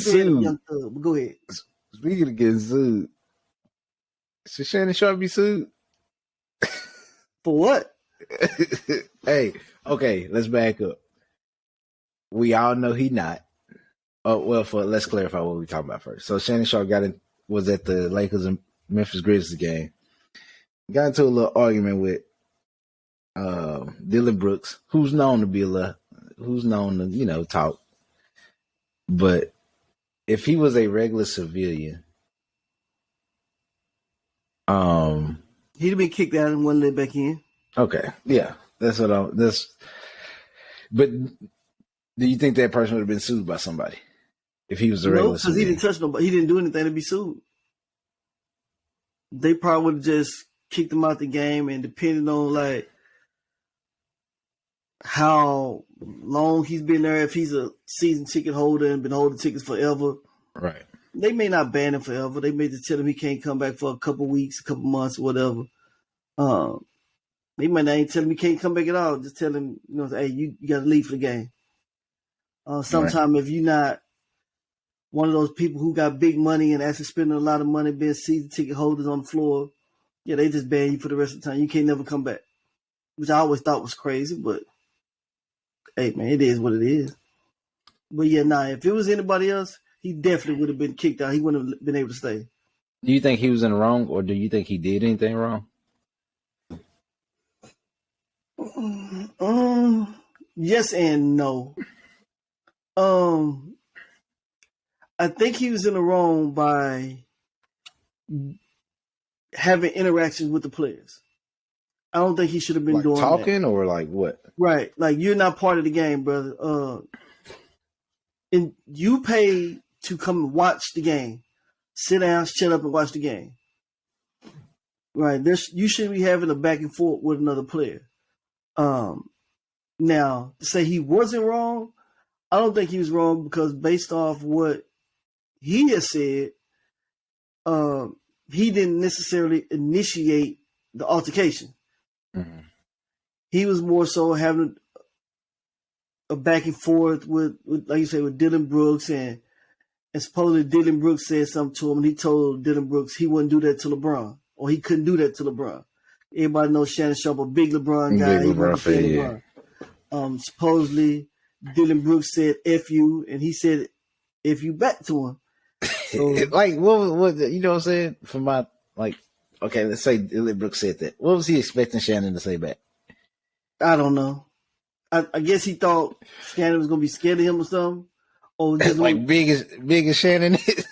sued. But go ahead. Speaking of getting sued, should Shannon Sharpe be sued? For what? Hey, okay, let's back up. We all know he not. Oh well, let's clarify what we're talking about first. So Shannon Sharpe was at the Lakers and Memphis Grizzlies game. Got into a little argument with Dylan Brooks, who's known to talk. But if he was a regular civilian, he'd have been kicked out and wouldn't let back in. Okay, yeah, that's what But do you think that person would have been sued by somebody if he was a regular civilian? No, because he didn't touch nobody. He didn't do anything to be sued. They probably would have just kicked him out the game, and depending on like how long he's been there, if he's a season ticket holder and been holding tickets forever, right? They may not ban him forever. They may just tell him he can't come back for a couple weeks, a couple months, whatever. They might not even tell him he can't come back at all. Just tell him, hey, you got to leave for the game. Sometime if you're not one of those people who got big money and actually spending a lot of money being season ticket holders on the floor, yeah, they just ban you for the rest of the time. You can't never come back, which I always thought was crazy, but hey, man, it is what it is. But yeah, if it was anybody else, he definitely would have been kicked out. He wouldn't have been able to stay. Do you think he was in the wrong, or do you think he did anything wrong? Yes and no. I think he was in the wrong by having interactions with the players. I don't think he should have been doing talking that. Or like what? Right. Like, you're not part of the game, brother. And you pay to come and watch the game. Sit down, shut up, and watch the game. Right. You shouldn't be having a back and forth with another player. Now, to say he wasn't wrong, I don't think he was wrong because based off what he has said, he didn't necessarily initiate the altercation. Mm-hmm. He was more so having a back and forth with like you say, with Dylan Brooks, and supposedly Dylan Brooks said something to him, and he told Dylan Brooks he wouldn't do that to LeBron, or he couldn't do that to LeBron. Everybody knows Shannon Sharpe, a big LeBron guy. Big LeBron fan, yeah. Supposedly Dylan Brooks said "F you," and he said "F you" back to him. So, like what you know what I'm saying? For my okay, let's say Dylan Brooks said that. What was he expecting Shannon to say back? I don't know. I guess he thought Shannon was gonna be scared of him or something. Or just big as Shannon is.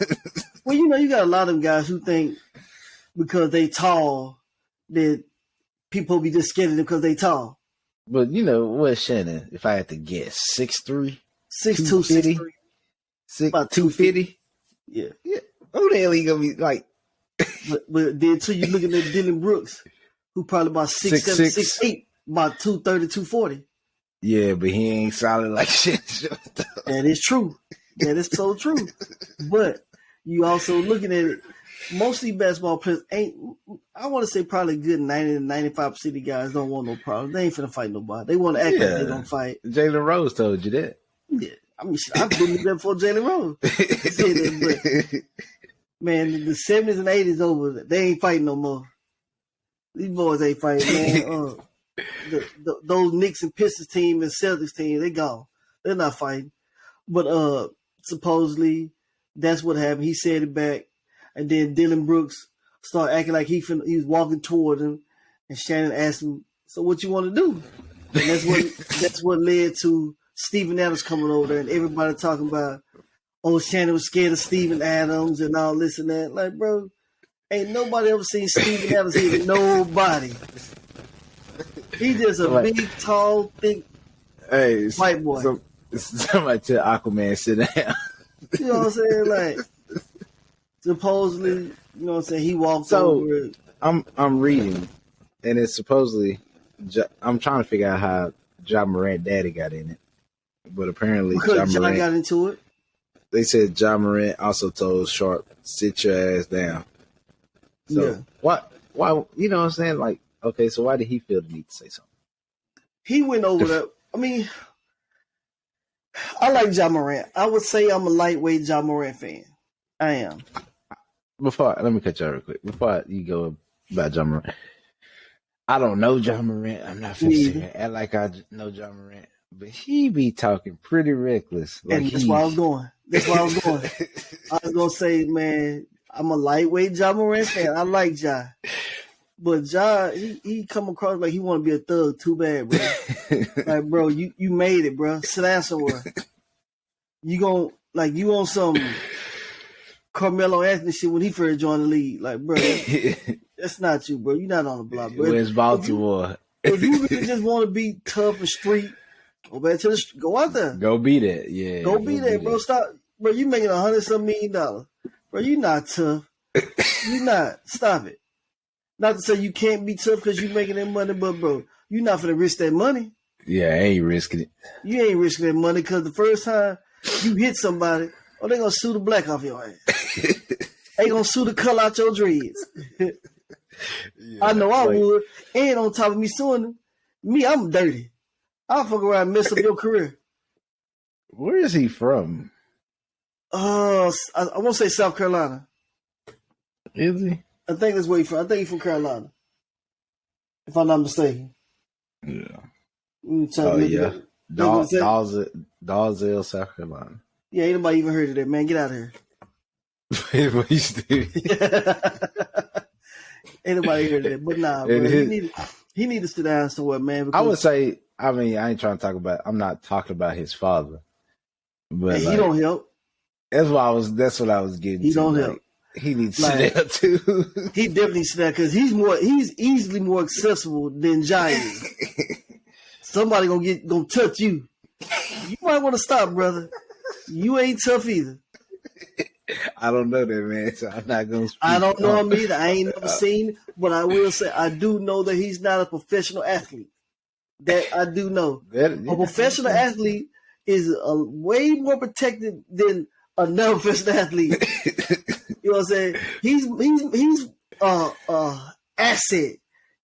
Well, you got a lot of guys who think because they tall that people be just scared of them because they tall. But what's Shannon? If I had to guess, 6'3", 6'2", 6'3", about 250. Yeah. Who the hell he gonna be like? but then too, you looking at Dylan Brooks, who probably about 6'7", 6'8", about 230, 240. Yeah, but he ain't solid like shit. That is true. That is so true. But you also looking at it, mostly basketball players ain't, I want to say probably good 90 to 95% of the guys don't want no problem. They ain't finna fight nobody. They want to act like they're going to fight. Jalen Rose told you that. Yeah. I mean, I've been there before Jalen Rose. But, man, the 70s and 80s over. They ain't fighting no more. These boys ain't fighting, man. Those Knicks and Pistons team and Celtics team, they gone. They're not fighting. But supposedly that's what happened. He said it back, and then Dylan Brooks started acting like he was walking toward him, and Shannon asked him, "So what you want to do?" And that's what led to Steven Adams coming over there, and everybody talking about, "Oh, Shannon was scared of Steven Adams and all this and that." Like, bro, ain't nobody ever seen Steven Adams hit nobody. He just a big, tall, thick white boy. Somebody tell Aquaman sit down. You know what I'm saying? Like, supposedly, you know what I'm saying, he walked over it. I'm reading, and it's supposedly, I'm trying to figure out how Ja Morant daddy got in it. But apparently because Ja got into it. They said Ja Morant also told Sharpe, sit your ass down. So why you know what I'm saying? Like, okay, so why did he feel the need to say something? He went over there. I mean, I like Ja Morant. I would say I'm a lightweight Ja Morant fan. I am. Let me cut you out real quick. Before you go about John Morant, I don't know John Morant. I'm not finna sit here and act like I know John Morant, but he be talking pretty reckless. Like and that's why I was going. I was gonna say, man, I'm a lightweight Ja Morant fan. I like Ja. But Ja, he come across like he want to be a thug too bad, bro. Like, bro, you made it, bro. Sit down somewhere. You on some Carmelo Anthony shit when he first joined the league. Like, bro, that's not you, bro. You're not on the block, bro. Where's Baltimore? If you really just want to be tough and street, go back to the street. Go out there. Go be that, yeah. Go be there, bro. Stop, bro. You making $100-some million, bro. You not tough. You not. Stop it. Not to say you can't be tough because you making that money, but bro, you not finna risk that money. Yeah, I ain't risking it. You ain't risking that money because the first time you hit somebody, they gonna sue the black off your ass. They gonna sue the color out your dreads. Yeah, I know I would. And on top of me suing them, I'm dirty. I'll fuck around and mess up your career. Where is he from? I want to say South Carolina. Is he? I think that's where he's from. I think he's from Carolina, if I'm not mistaken. Yeah. Yeah. Dalzell, South Carolina. Yeah, ain't nobody even heard of that, man. Get out of here. Ain't nobody heard of that. But nah, bro. He need to sit down somewhere, man. I would say, I ain't trying to talk about, I'm not talking about his father. But he don't help. That's what I was getting He to. don't help. He needs to sit down too. He definitely sit down because he's easily more accessible than Ja is. Somebody gonna touch you. You might want to stop, brother. You ain't tough either. I don't know that, man, so I'm not gonna speak. I don't know him either. I ain't never seen, but I will say I do know that he's not a professional athlete. That I do know. A professional athlete is way more protected than a non-professional athlete. You know what I'm saying? He's asset.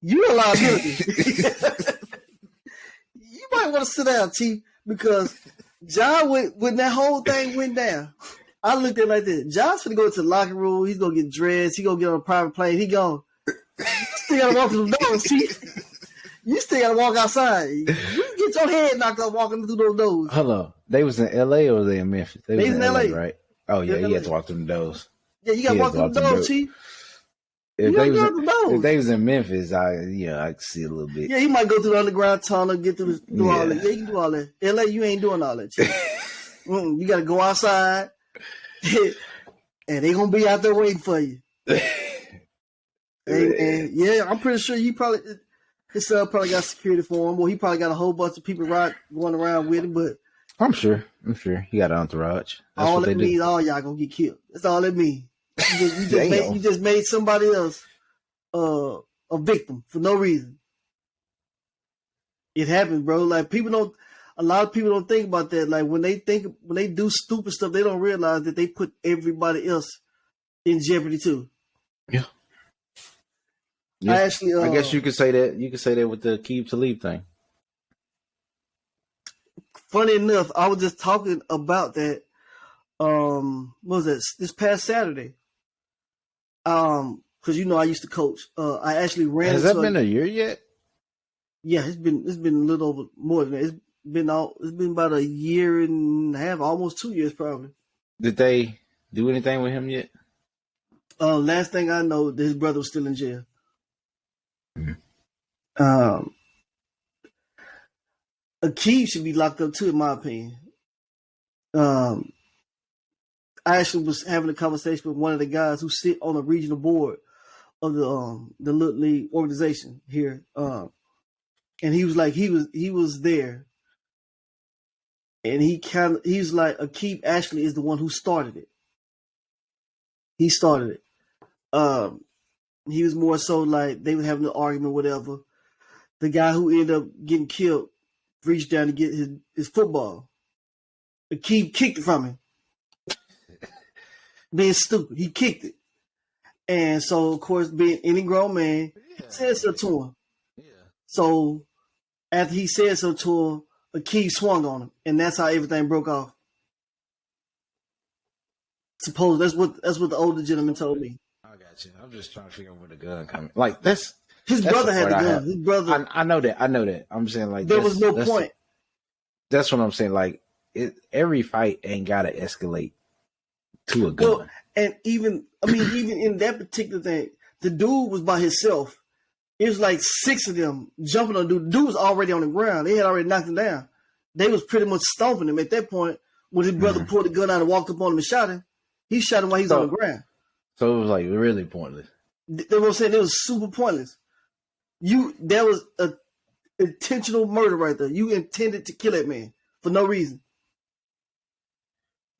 You're a liability. You might want to sit down, Chief, because Ja, when that whole thing went down, I looked at it like this. John's gonna go to the locker room. He's gonna get dressed. He's gonna get on a private plane. He gone. You still gotta walk through the doors, Chief. You still gotta walk outside. You get your head knocked out walking through those doors. Hold on. They was in LA or were they in Memphis? They was in LA, right? Oh yeah, you had to walk through the doors. Yeah, you gotta walk through the doors, Chief. If they was in Memphis, I could see a little bit. Yeah, he might go through the underground tunnel, get through do all that. Yeah, you can do all that. LA, you ain't doing all that, Chief. You gotta go outside, and they gonna be out there waiting for you. And yeah, I'm pretty sure his son probably got security for him. Well, he probably got a whole bunch of people going around with him, but I'm sure he got an entourage. That's all it means, all y'all gonna get killed. That's all it means. You just made somebody else a victim for no reason. It happens, bro. Like a lot of people don't think about that. Like when they do stupid stuff, they don't realize that they put everybody else in jeopardy too. Yeah. I guess you could say that. You could say that with the Keep to Leave thing. Funny enough, I was just talking about that. What was that? This past Saturday. Because I used to coach. I actually ran. Has that been a year yet? Yeah, it's been a little over more than that. It's been about a year and a half, almost 2 years probably. Did they do anything with him yet? Last thing I know, his brother was still in jail. Mm-hmm. Akeem should be locked up too, in my opinion. I actually was having a conversation with one of the guys who sit on the regional board of the Little League organization here, and he was like, he was there, and he's like, Akeem actually is the one who started it. He started it. He was more so like they were having an argument, whatever. The guy who ended up getting killed reached down to get his football. Akeem kicked it from him. Being stupid, he kicked it. And so, of course, being any grown man, he said so to him. Yeah. So, after he said so to him, Akeem swung on him, and that's how everything broke off. Suppose that's what the older gentleman told me. I got you. I'm just trying to figure out where the gun coming. Like that's his brother had the gun. His brother. I know that. I know that. I'm saying like there was no point. That's what I'm saying. Like every fight ain't gotta escalate to a gun. Well, and even in that particular thing, the dude was by himself. It was like 6 of them jumping on the dude. The dude was already on the ground. They had already knocked him down. They was pretty much stomping him at that point. When his brother pulled the gun out and walked up on him and shot him, he shot him while he's on the ground. So it was like really pointless. That's what I'm saying. It was super pointless. That was an intentional murder right there. You intended to kill that man for no reason.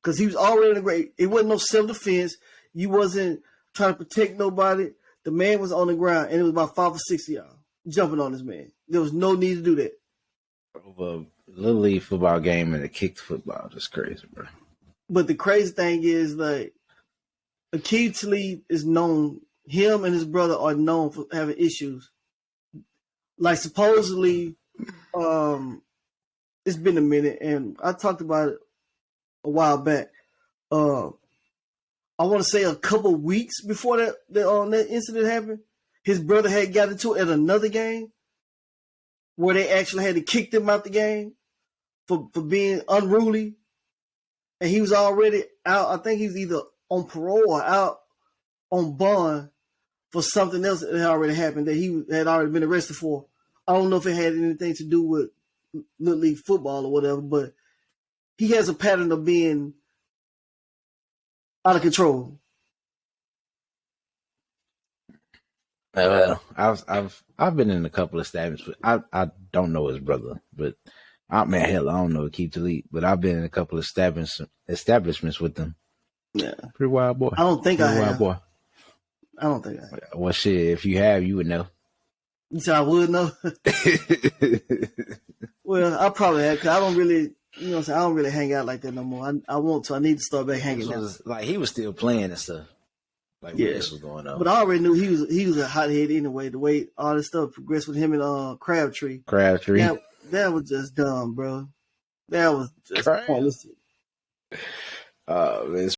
Because he was already in the grave. It wasn't no self-defense. You wasn't trying to protect nobody. The man was on the ground, and it was about 5 or 6 of y'all jumping on this man. There was no need to do that. Over a Little League football game and a kicked football. That's crazy, bro. But the crazy thing is, like, Akeem Talib is known, him and his brother are known for having issues. Like, supposedly, it's been a minute, and I talked about it a while back. I want to say a couple weeks before that incident happened, his brother had got into it at another game where they actually had to kick them out the game for being unruly. And he was already out. I think he was either on parole or out on bond for something else that had already happened that he had already been arrested for. I don't know if it had anything to do with Little League football or whatever, but he has a pattern of being out of control. I've been in a couple of establishments. I don't know his brother, but I don't know Akeem Talib, but I've been in a couple of establishments with them. Yeah, pretty wild boy. I don't think I have. Boy. I don't think I have. Well, shit, if you have, you would know. You said I would know. Well, I probably have, because I don't really. You know what I'm saying? I don't really hang out like that no more. I want to. I need to start back hanging out. Like, he was still playing and stuff. Like, when this was going on. But I already knew he was a hothead anyway. The way all this stuff progressed with him and Crabtree. That was just dumb, bro. That was just pointless. Man,